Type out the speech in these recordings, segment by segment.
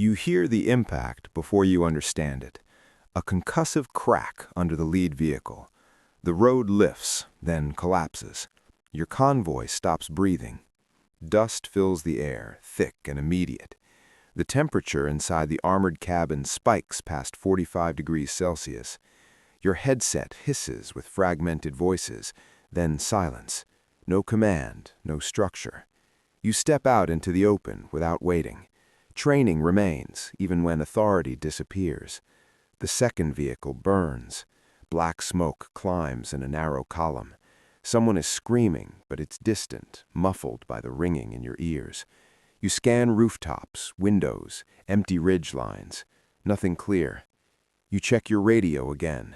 You hear the impact before you understand it. A concussive crack under the lead vehicle. The road lifts, then collapses. Your convoy stops breathing. Dust fills the air, thick and immediate. The temperature inside the armored cabin spikes past 45 degrees Celsius. Your headset hisses with fragmented voices, then silence. No command, no structure. You step out into the open without waiting. Training remains, even when authority disappears. The second vehicle burns. Black smoke climbs in a narrow column. Someone is screaming, but it's distant, muffled by the ringing in your ears. You scan rooftops, windows, empty ridge lines. Nothing clear. You check your radio again.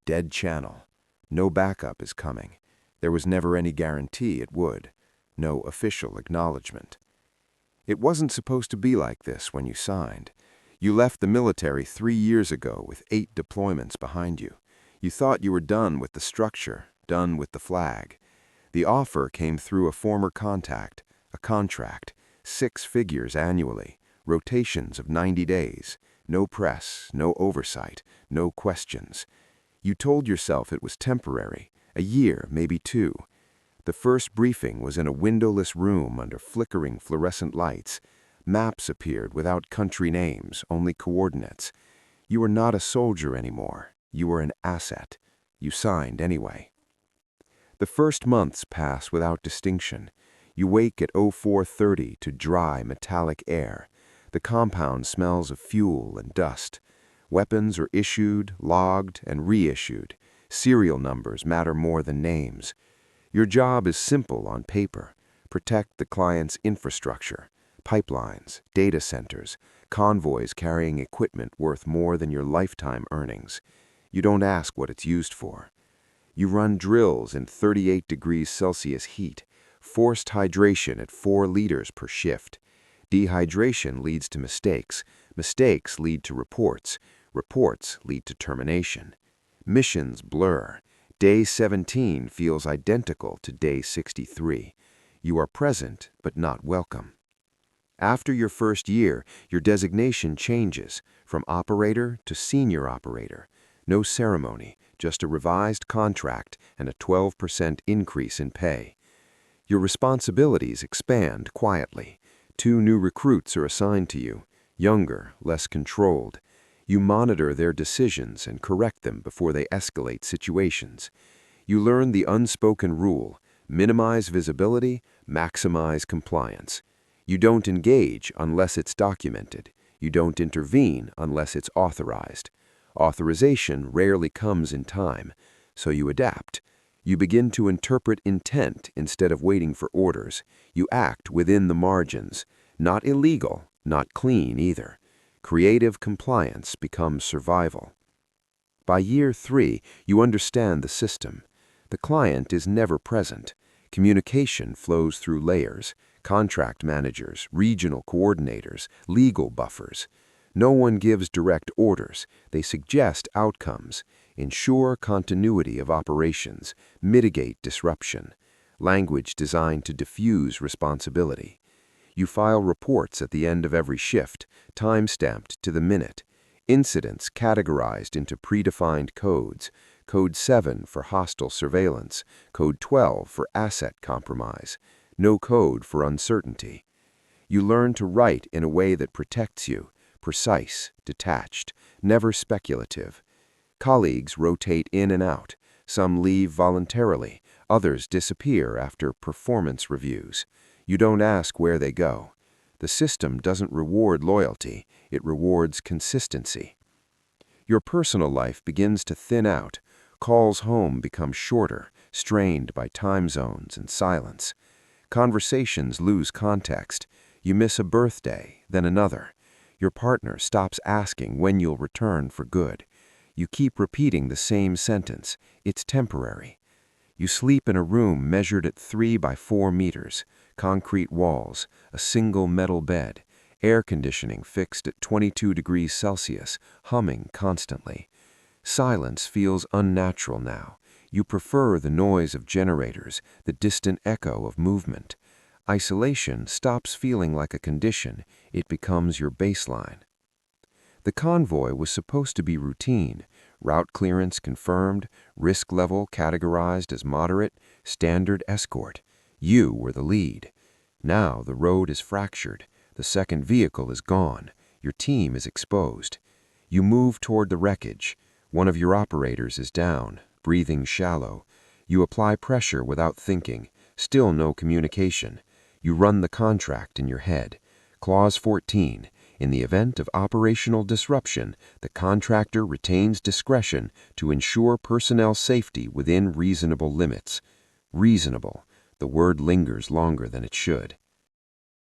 Dead channel. No backup is coming. There was never any guarantee it would. No official acknowledgement. It wasn't supposed to be like this when you signed. You left the military 3 years ago with 8 deployments behind you. You thought you were done with the structure, done with the flag. The offer came through a former contact, a contract, 6 figures annually, rotations of 90 days, no press, no oversight, no questions. You told yourself it was temporary, a year, maybe 2. The first briefing was in a windowless room under flickering fluorescent lights. Maps appeared without country names, only coordinates. You were not a soldier anymore. You were an asset. You signed anyway. The first months pass without distinction. You wake at 04:30 to dry, metallic air. The compound smells of fuel and dust. Weapons are issued, logged, and reissued. Serial numbers matter more than names. Your job is simple on paper. Protect the client's infrastructure, pipelines, data centers, convoys carrying equipment worth more than your lifetime earnings. You don't ask what it's used for. You run drills in 38 degrees Celsius heat, forced hydration at 4 liters per shift. Dehydration leads to mistakes. Mistakes lead to reports. Reports lead to termination. Missions blur. Day 17 feels identical to day 63. You are present, but not welcome. After your first year, your designation changes from operator to senior operator. No ceremony, just a revised contract and a 12% increase in pay. Your responsibilities expand quietly. 2 new recruits are assigned to you, younger, less controlled. You monitor their decisions and correct them before they escalate situations. You learn the unspoken rule: minimize visibility, maximize compliance. You don't engage unless it's documented. You don't intervene unless it's authorized. Authorization rarely comes in time, so you adapt. You begin to interpret intent instead of waiting for orders. You act within the margins. Not illegal, not clean either. Creative compliance becomes survival. By year 3, you understand the system. The client is never present. Communication flows through layers: contract managers, regional coordinators, legal buffers. No one gives direct orders. They suggest outcomes, ensure continuity of operations, mitigate disruption. Language designed to diffuse responsibility. You file reports at the end of every shift, time-stamped to the minute. Incidents categorized into predefined codes. Code 7 for hostile surveillance. Code 12 for asset compromise. No code for uncertainty. You learn to write in a way that protects you. Precise, detached, never speculative. Colleagues rotate in and out. Some leave voluntarily. Others disappear after performance reviews. You don't ask where they go. The system doesn't reward loyalty, it rewards consistency. Your personal life begins to thin out. Calls home become shorter, strained by time zones and silence. Conversations lose context. You miss a birthday, then another. Your partner stops asking when you'll return for good. You keep repeating the same sentence: it's temporary. You sleep in a room measured at 3 by 4 meters, concrete walls, a single metal bed, air conditioning fixed at 22 degrees Celsius, humming constantly. Silence feels unnatural now. You prefer the noise of generators, the distant echo of movement. Isolation stops feeling like a condition, it becomes your baseline. The convoy was supposed to be routine, route clearance confirmed, risk level categorized as moderate, standard escort. You were the lead. Now the road is fractured, the second vehicle is gone, your team is exposed. You move toward the wreckage. One of your operators is down, breathing shallow. You apply pressure without thinking, still no communication. You run the contract in your head. Clause 14. In the event of operational disruption, the contractor retains discretion to ensure personnel safety within reasonable limits. Reasonable. The word lingers longer than it should.